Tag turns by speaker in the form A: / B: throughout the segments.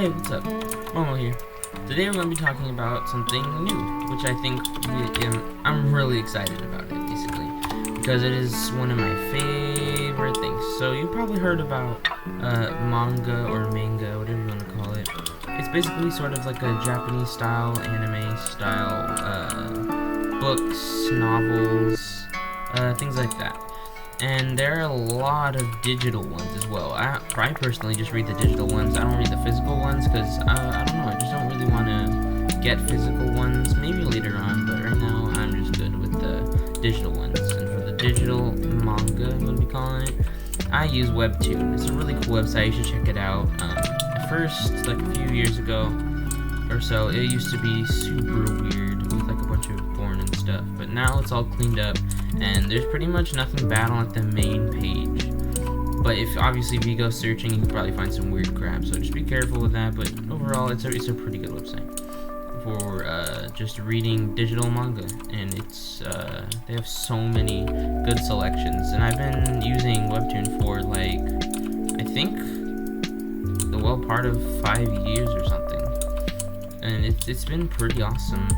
A: Hey, what's up? Momo here. Today we're going to be talking about something new, which I think I'm really excited about it, basically, because it is one of my favorite things. So you probably heard about manga or manga, whatever you want to call it. It's basically sort of like a Japanese style, anime style books, novels, things like that. And there are a lot of digital ones as well. I personally just read the digital ones. I don't read the physical ones because, I don't know, I just don't really want to get physical ones. Maybe later on, but right now I'm just good with the digital ones. And for the digital manga, I'm going to be calling it, I use Webtoon. It's a really cool website. You should check it out. At first, like a few years ago or so, it used to be super weird with like a bunch of porn and stuff. But now it's all cleaned up. And there's pretty much nothing bad on like the main page. But if you go searching, you can probably find some weird crap. So just be careful with that. But overall, it's a pretty good website for just reading digital manga. And they have so many good selections. And I've been using Webtoon for like I think the part of 5 years or something. And it's been pretty awesome.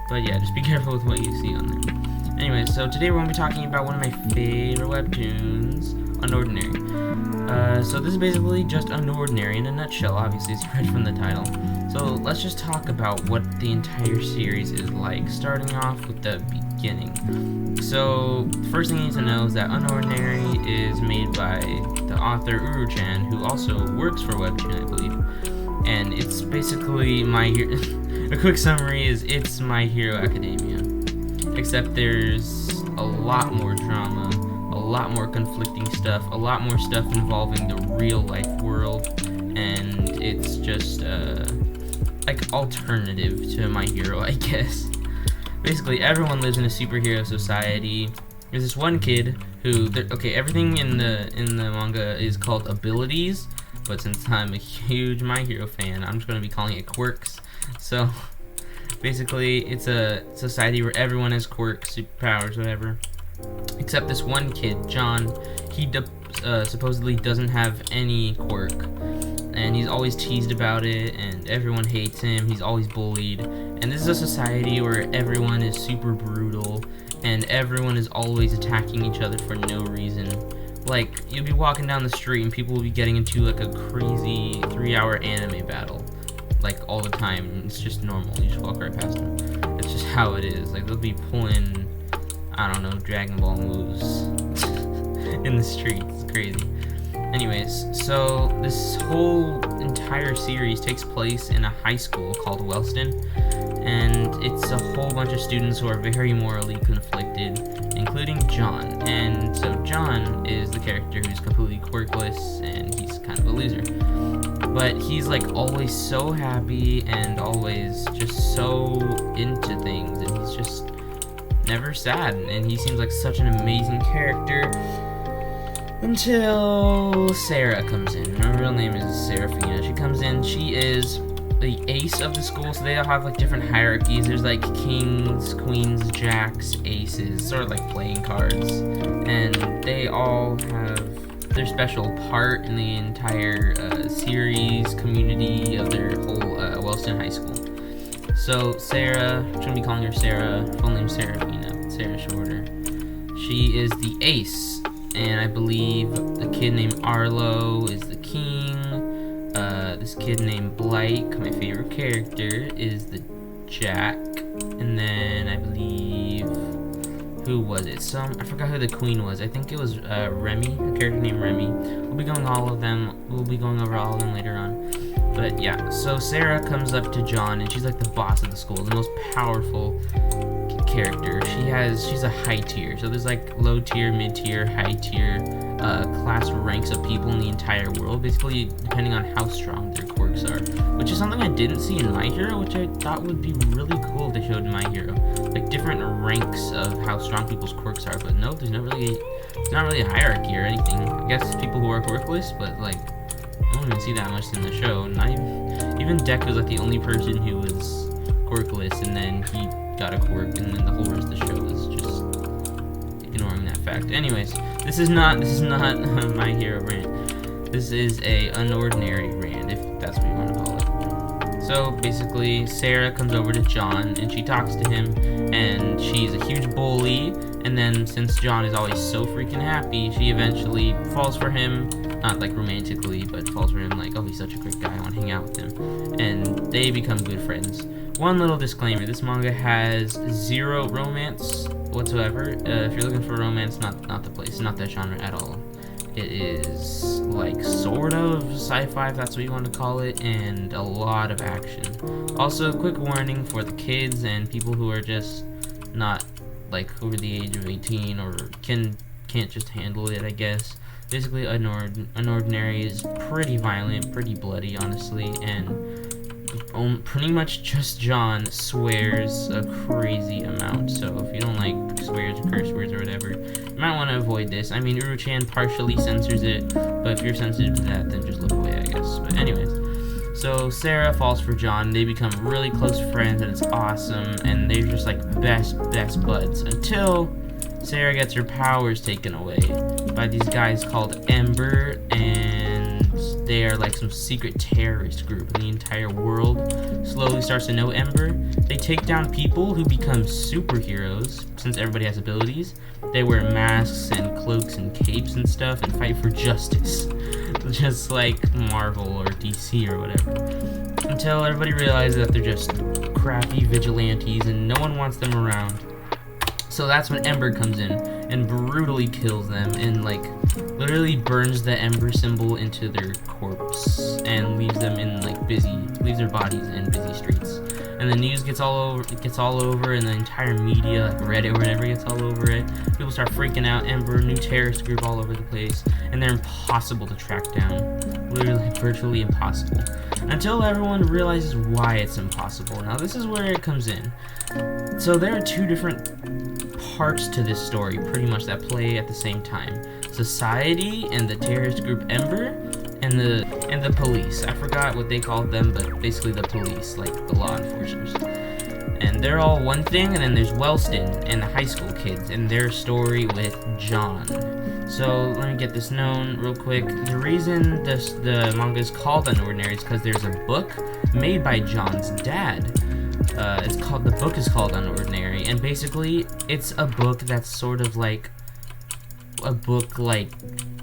A: But yeah, just be careful with what you see on there. Anyway, so today we're going to be talking about one of my favorite webtoons, unOrdinary. So this is basically just unOrdinary in a nutshell, obviously, it's read from the title. So let's just talk about what the entire series is like, starting off with the beginning. So, first thing you need to know is that unOrdinary is made by the author Uru-chan, who also works for Webtoon, I believe. And it's basically a quick summary is it's My Hero Academia. Except there's a lot more drama, a lot more conflicting stuff, a lot more stuff involving the real life world, and it's just like alternative to My Hero, I guess. Basically, everyone lives in a superhero society. There's this one kid who, everything in the manga is called abilities, but since I'm a huge My Hero fan, I'm just gonna be calling it quirks. So. Basically, it's a society where everyone has quirks, superpowers, whatever. Except this one kid, John. He supposedly doesn't have any quirk. And he's always teased about it, and everyone hates him. He's always bullied. And this is a society where everyone is super brutal, and everyone is always attacking each other for no reason. Like, you'll be walking down the street, and people will be getting into, like, a crazy 3-hour anime battle. Like all the time, it's just normal. You just walk right past them. It's just how it is. Like they'll be pulling, I don't know, Dragon Ball moves in the streets. It's crazy. Anyways, so this whole entire series takes place in a high school called Wellston, and it's a whole bunch of students who are very morally conflicted, including John. And so John is the character who's completely quirkless, and he's kind of a loser. But he's like always so happy and always just so into things, and he's just never sad, and he seems like such an amazing character until Sarah comes in. Her real name is Serafina. She comes in, she is the ace of the school, so they all have like different hierarchies. There's like kings, queens, jacks, aces, sort of like playing cards, and they all have their special part in the entire series community of their whole Wellston High School. So Sarah, I'm gonna be calling her Sarah, full name Serafina, Sarah shorter. She is the ace, and I believe the kid named Arlo is the king. This kid named Blake, my favorite character, is the jack, and then I believe, who was it? I forgot who the queen was. I think it was Remy, a character named Remy. We'll be going over all of them later on. But yeah, so Sarah comes up to John, and she's like the boss of the school, the most powerful character. She's a high tier. So there's like low tier, mid tier, high tier class ranks of people in the entire world, basically depending on how strong their quirks are, which is something I didn't see in My Hero, which I thought would be really cool if they showed in My Hero, like different ranks of how strong people's quirks are. But no, there's not really a hierarchy or anything. I guess people who are quirkless, but like I don't even see that much in the show. Not even Deku's like the only person who was quirkless, and then he got a quirk, and then the whole rest of the show is just ignoring that fact. Anyways, this is not My Hero rant. This is a unOrdinary rant, if that's what you want to call So basically, Sarah comes over to John and she talks to him, and she's a huge bully. And then since John is always so freaking happy, she eventually falls for him, not like romantically, but falls for him like, oh, he's such a great guy, I want to hang out with him. And they become good friends. One little disclaimer, this manga has zero romance whatsoever. If you're looking for romance, not the place, not that genre at all. It is like sort of sci-fi, if that's what you want to call it, and a lot of action. Also, quick warning for the kids and people who are just not like over the age of 18 or can't just handle it, I guess. Basically, unOrdinary is pretty violent, pretty bloody, honestly, and pretty much just John swears a crazy amount. So if you don't like swears or curse words or whatever, you might want to avoid this. I mean, Uru-chan partially censors it, but if you're sensitive to that, then just look away, I guess. But anyways, so Sarah falls for John. They become really close friends, and it's awesome, and they're just like best buds until Sarah gets her powers taken away by these guys called Ember, and they are like some secret terrorist group, and the entire world slowly starts to know Ember. They take down people who become superheroes, since everybody has abilities. They wear masks and cloaks and capes and stuff and fight for justice, just like Marvel or DC or whatever, until everybody realizes that they're just crappy vigilantes and no one wants them around. So that's when Ember comes in and brutally kills them and like literally burns the Ember symbol into their corpse and leaves them in like leaves their bodies in busy streets. And the news gets all over, and the entire media, like Reddit or whatever, gets all over it. People start freaking out. Ember, new terrorist group all over the place, and they're impossible to track down. Literally, virtually impossible. Until everyone realizes why it's impossible. Now, this is where it comes in. So there are two different parts to this story, pretty much, that play at the same time. Society and the terrorist group Ember, and the police. I forgot what they called them, but basically the police, like the law enforcers. And they're all one thing, and then there's Wellston and the high school kids and their story with John. So let me get this known real quick. The reason the manga is called unOrdinary is because there's a book made by John's dad. The book is called unOrdinary, and basically it's a book that's sort of like a book like,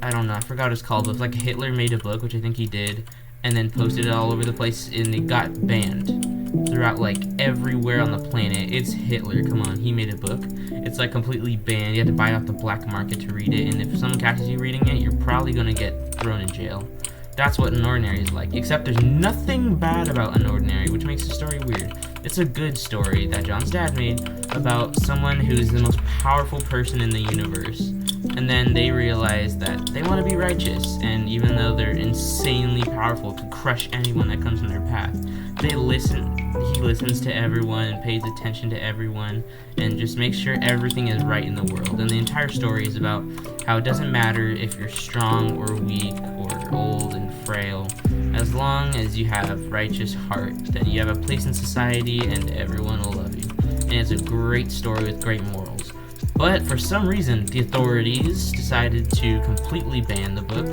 A: I don't know, I forgot what it's called, but it's like Hitler made a book, which I think he did, and then posted it all over the place, and it got banned throughout like everywhere on the planet. It's Hitler, come on, he made a book. It's like completely banned. You have to buy it off the black market to read it, and if someone catches you reading it, you're probably gonna get thrown in jail. That's what unOrdinary is like, except there's nothing bad about unOrdinary, which makes the story weird. It's a good story that John's dad made about someone who's the most powerful person in the universe. And then they realize that they want to be righteous, and even though they're insanely powerful, to crush anyone that comes in their path, he listens to everyone and pays attention to everyone and just makes sure everything is right in the world. And the entire story is about how it doesn't matter if you're strong or weak or old and frail, as long as you have righteous heart, then you have a place in society and everyone will love you. And it's a great story with great morals. But for some reason, the authorities decided to completely ban the book,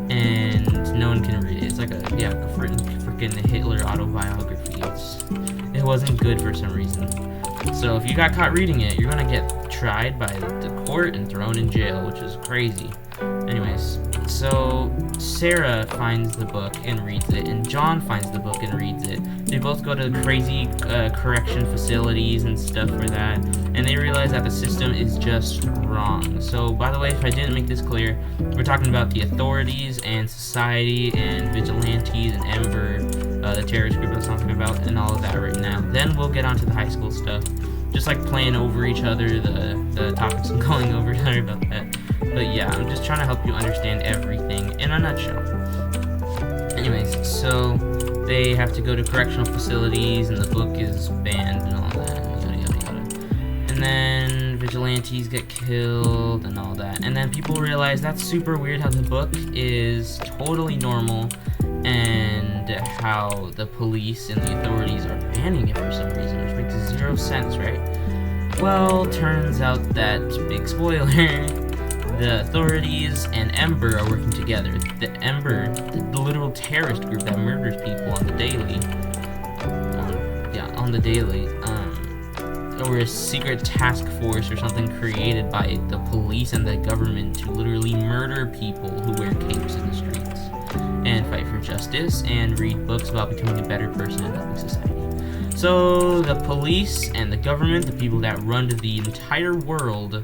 A: and no one can read it. It's like a freaking Hitler autobiography. It wasn't good for some reason. So if you got caught reading it, you're gonna get tried by the court and thrown in jail, which is crazy. Anyways, so Sarah finds the book and reads it, and John finds the book and reads it. They both go to crazy correction facilities and stuff for that, and they realize that the system is just wrong. So, by the way, if I didn't make this clear, we're talking about the authorities and society and vigilantes and Ember, the terrorist group I was talking about, and all of that right now. Then we'll get onto the high school stuff. Just like playing over each other, the topics I'm going over, sorry about that. But yeah, I'm just trying to help you understand everything in a nutshell. Anyways, so they have to go to correctional facilities, and the book is banned and all that, yada yada yada. And then vigilantes get killed and all that. And then people realize that's super weird how the book is totally normal, and how the police and the authorities are banning it for some reason, which makes zero sense, right? Well, turns out that, big spoiler, the authorities and Ember are working together. The Ember, the literal terrorist group that murders people on the daily, on the daily, or a secret task force or something created by the police and the government to literally murder people who wear capes in the streets and fight for justice and read books about becoming a better person and helping society. So the police and the government, the people that run the entire world,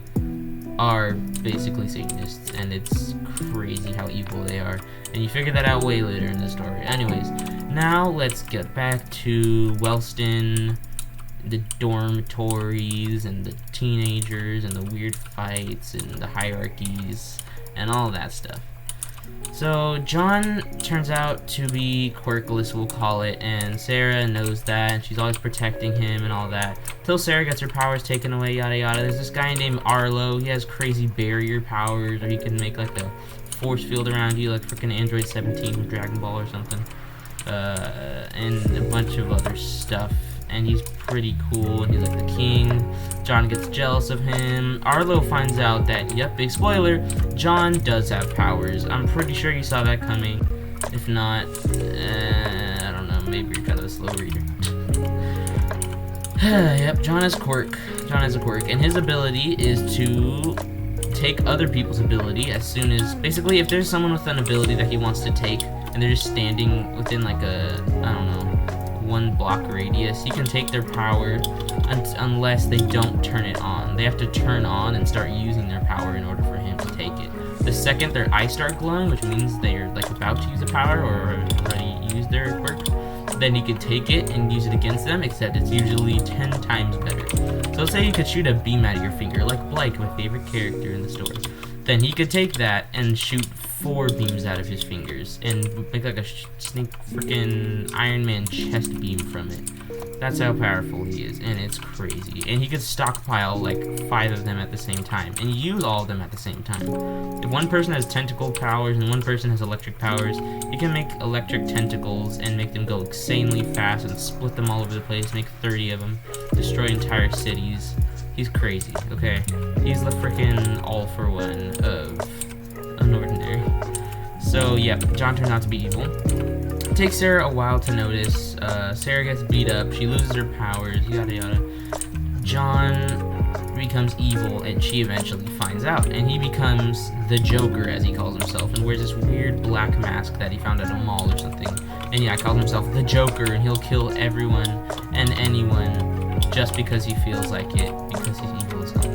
A: are basically Satanists, and it's crazy how evil they are. And you figure that out way later in the story. Anyways, now let's get back to Wellston, the dormitories, and the teenagers, and the weird fights, and the hierarchies, and all that stuff. So John turns out to be quirkless, we'll call it, and Sarah knows that, and she's always protecting him and all that. Till Sarah gets her powers taken away, yada yada. There's this guy named Arlo. He has crazy barrier powers, or he can make like a force field around you, like freaking Android 17 from Dragon Ball or something. And a bunch of other stuff. And he's pretty cool, and he's like the king. John gets jealous of him. Arlo finds out that, yep, big spoiler, John does have powers. I'm pretty sure you saw that coming. If not, I don't know, maybe you're kind of a slow reader. Yep, John has quirk. John has a quirk, and his ability is to take other people's ability as soon as, basically, if there's someone with an ability that he wants to take, and they're just standing within like a, I don't know, 1 block radius, he can take their power unless they don't turn it on. They have to turn on and start using their power in order for him to take it. The second their eyes start glowing, which means they're like about to use a power or already used their quirk, then he could take it and use it against them, except it's usually 10 times better. So let's say you could shoot a beam out of your finger, like Blake, my favorite character in the story. Then he could take that and shoot 4 beams out of his fingers and make like a snake freaking Iron Man chest beam from it. That's how powerful he is, and it's crazy. And he could stockpile like 5 of them at the same time and use all of them at the same time. If one person has tentacle powers and one person has electric powers, he can make electric tentacles and make them go insanely fast and split them all over the place, make 30 of them, destroy entire cities. He's crazy, okay? He's the freaking all-for-one of unOrdinary. So, yeah, John turns out to be evil. It takes Sarah a while to notice. Sarah gets beat up. She loses her powers, yada yada. John becomes evil, and she eventually finds out. And he becomes the Joker, as he calls himself, and wears this weird black mask that he found at a mall or something. And yeah, calls himself the Joker, and he'll kill everyone and anyone just because he feels like it, because he's evil as hell,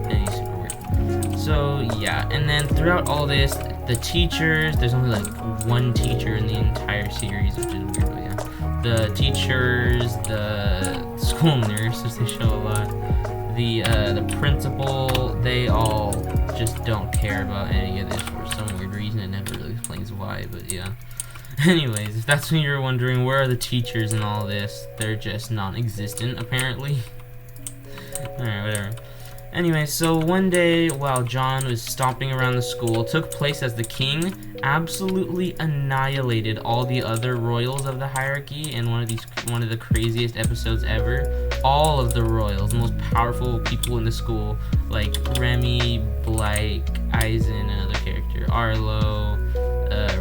A: and he's super weird. So yeah, and then throughout all this, the teachers, there's only like 1 teacher in the entire series, which is weird, but yeah. The teachers, the school nurse, as they show a lot, the principal, they all just don't care about any of this for some weird reason. It never really explains why, but yeah. Anyways, if that's what you're wondering, where are the teachers in all this? They're just non-existent, apparently. Alright, whatever. Anyway, so one day, while John was stomping around the school, took place as the king absolutely annihilated all the other royals of the hierarchy in one of the craziest episodes ever. All of the royals, the most powerful people in the school, like Remy, Blake, Eisen, another character, Arlo,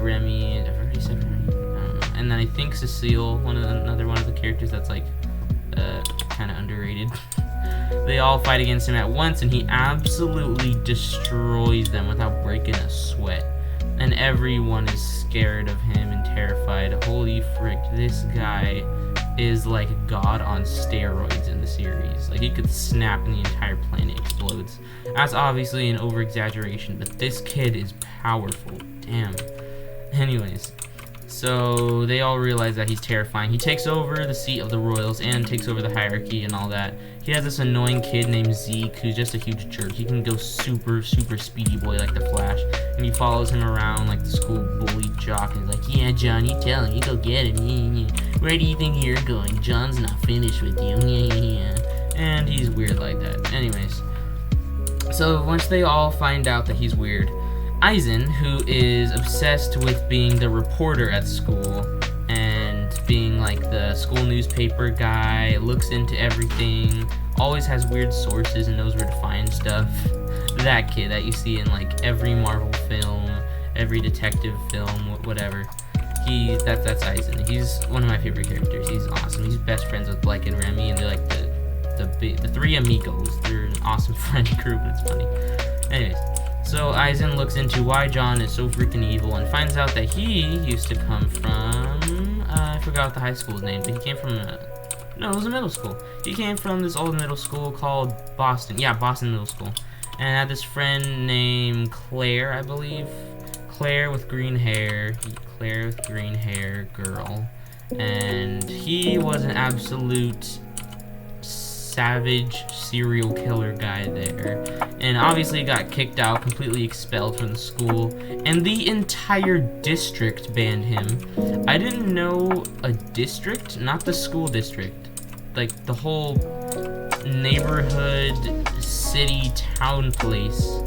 A: Remy, I've already said Remy, I don't know. And then I think Cecile, another one of the characters that's like kind of underrated. They all fight against him at once, and he absolutely destroys them without breaking a sweat. And everyone is scared of him and terrified. Holy frick, this guy is like God on steroids in the series. Like, he could snap and the entire planet explodes. That's obviously an over-exaggeration, but this kid is powerful. Damn. Anyways, so they all realize that he's terrifying. He takes over the seat of the royals and takes over the hierarchy and all that. He has this annoying kid named Zeke who's just a huge jerk. He can go super speedy boy like the Flash, and he follows him around like the school bully jock and he's like, yeah, John, you tell him, you go get him. Where do you think you're going? John's not finished with you. And he's weird like that. Anyways, so once they all find out that he's weird, Eisen, who is obsessed with being the reporter at school and being like the school newspaper guy, looks into everything, always has weird sources and knows where to find stuff. That kid that you see in like every Marvel film, every detective film, whatever. That's Aizen. He's one of my favorite characters. He's awesome. He's best friends with Blake and Remy, and they're like the three amigos. They're an awesome friend group, and it's funny. Anyways, so Aizen looks into why John is so freaking evil and finds out that he used to come from I forgot the high school's name, but he came from no, it was a middle school. He came from this old middle school called Boston. Yeah, Boston Middle School. And I had this friend named Claire, I believe. Claire with green hair girl. And he was an absolute savage serial killer guy there. And obviously got kicked out, completely expelled from the school. And the entire district banned him. I didn't know a district, not the school district. Like the whole neighborhood, city, town place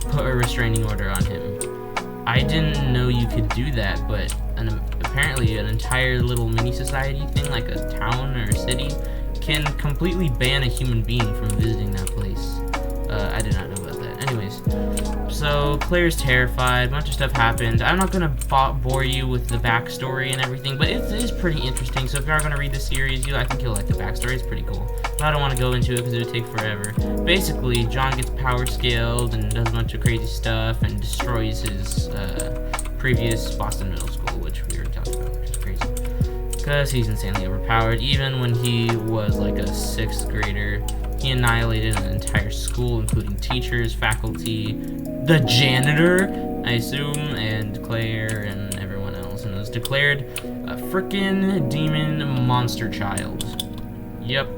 A: put a restraining order on him. I didn't know you could do that, but apparently an entire little mini society thing, like a town or a city, can completely ban a human being from visiting that place. I did not know about that. Anyways, so Claire's terrified, a bunch of stuff happened. I'm not gonna bore you with the backstory and everything, but it is pretty interesting. So if you are gonna read the series, I think you'll like the backstory. It's pretty cool. But I don't want to go into it because it would take forever. Basically, John gets power scaled and does a bunch of crazy stuff and destroys his previous Boston Middle School, which we already talked about, which is crazy. Because he's insanely overpowered. Even when he was like a 6th grader, he annihilated an entire school, including teachers, faculty, the janitor, I assume, and Claire and everyone else, and was declared a frickin' demon monster child. Yep.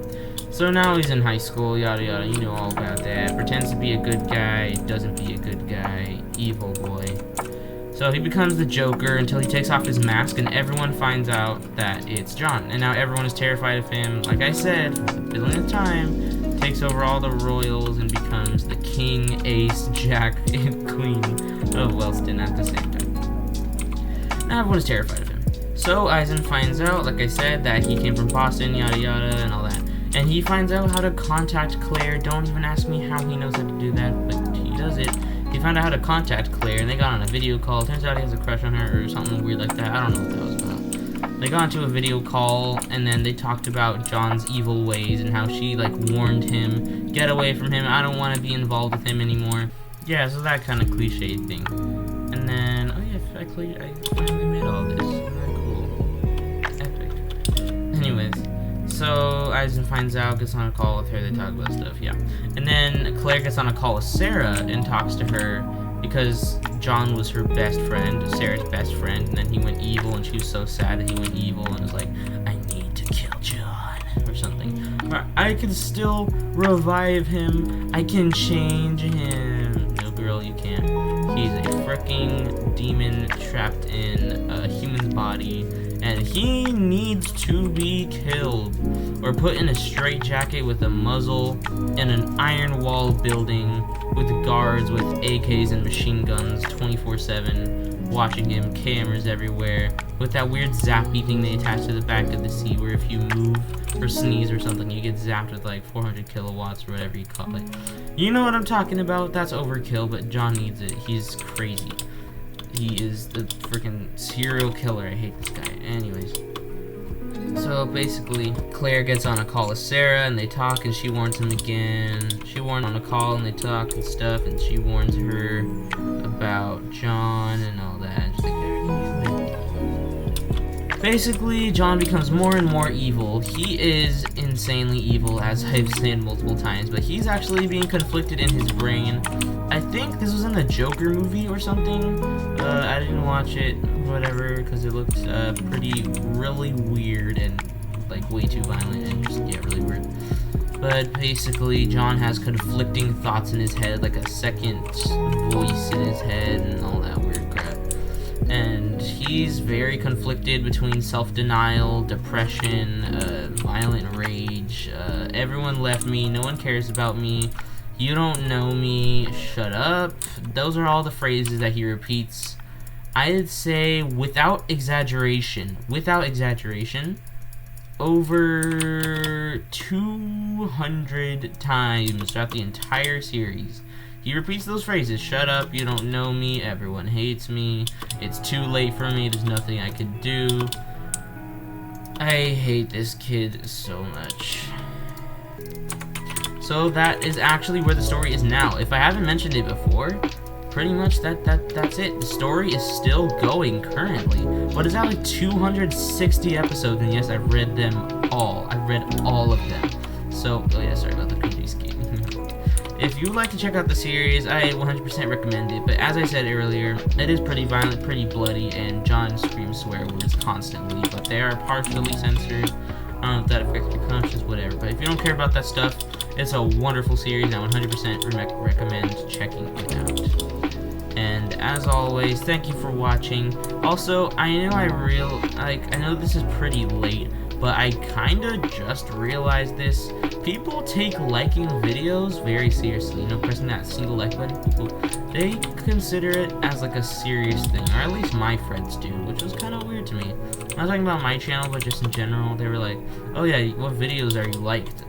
A: So now he's in high school, yada yada, you know all about that. Pretends to be a good guy, doesn't be a good guy, evil boy. So he becomes the Joker until he takes off his mask and everyone finds out that it's John. And now everyone is terrified of him. Like I said, for the billionth time, takes over all the royals and becomes the king, ace, jack, and queen of Wellston at the same time. Now everyone is terrified of him. So Aizen finds out, like I said, that he came from Boston, yada yada, and all that. And he finds out how to contact Claire. Don't even ask me how he knows how to do that, but he does it. He found out how to contact Claire, and they got on a video call. Turns out he has a crush on her or something weird like that. I don't know what that was about. They got into a video call, and then they talked about John's evil ways and how she, like, warned him, get away from him, I don't want to be involved with him anymore. Yeah, so that kind of cliche thing. And then, oh yeah, I finally made all this. Isn't that cool? Epic. Anyways. So Aizen finds out, gets on a call with her, they talk about stuff, yeah. And then Claire gets on a call with Sarah and talks to her because John was her best friend, Sarah's best friend, and then he went evil and she was so sad that he went evil and was like, I need to kill John, or something. Or, I can still revive him, I can change him. No girl, you can't. He's a freaking demon trapped in a human's body. And he needs to be killed or put in a straitjacket with a muzzle in an iron wall building with guards with AKs and machine guns 24/7 watching him, cameras everywhere, with that weird zappy thing they attach to the back of the seat where if you move or sneeze or something you get zapped with like 400 kilowatts or whatever you call it. You know what I'm talking about? That's overkill, but John needs it. He's crazy. He is the freaking serial killer. I hate this guy. Anyways. So basically, Claire gets on a call with Sarah and they talk and she warns him again. She warned on a call and they talk and stuff and she warns her about John and all that. She's like, basically, John becomes more and more evil. He is insanely evil, as I've said multiple times, but he's actually being conflicted in his brain. I think this was in the Joker movie or something. I didn't watch it, whatever, because it looked really weird and like way too violent and just, yeah, really weird. But basically, John has conflicting thoughts in his head, like a second voice in his head and all that weird crap. And he's very conflicted between self-denial, depression, violent rage. Everyone left me, no one cares about me, you don't know me, shut up. Those are all the phrases that he repeats. I'd say, without exaggeration, over 200 times throughout the entire series. He repeats those phrases. Shut up, you don't know me, everyone hates me, it's too late for me, there's nothing I could do. I hate this kid so much. So that is actually where the story is now. If I haven't mentioned it before, pretty much that's it. The story is still going currently, but it's at like 260 episodes, and yes, I've read them all. I've read all of them. So, oh yeah, sorry about the cookie scheme. If you would like to check out the series, I 100% recommend it, but as I said earlier, it is pretty violent, pretty bloody, and John screams swear words constantly, but they are partially censored. I don't know if that affects your conscience, whatever, but if you don't care about that stuff, it's a wonderful series, I 100% recommend checking it out. And as always, thank you for watching. Also, I know this is pretty late, but I kinda just realized this. People take liking videos very seriously. You know, pressing that single like button. They consider it as like a serious thing, or at least my friends do, which was kind of weird to me. I'm not talking about my channel, but just in general. They were like, "Oh yeah, what videos are you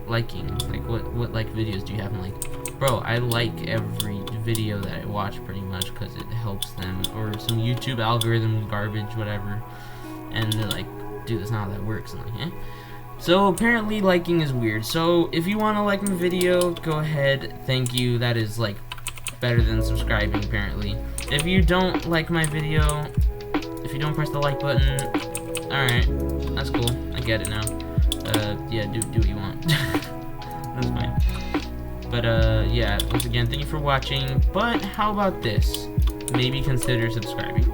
A: liking? Like what like videos do you have?" I'm like, bro, I like every video that I watch pretty much because it helps them, or some YouTube algorithm garbage, whatever. And they're like, dude, that's not how that works. I'm like, eh? So apparently liking is weird. So if you want to like my video, go ahead. Thank you. That is like better than subscribing apparently. If you don't like my video, if you don't press the like button, alright, that's cool. I get it now. Yeah, do what you want. That's fine. But yeah, once again, thank you for watching. But how about this? Maybe consider subscribing.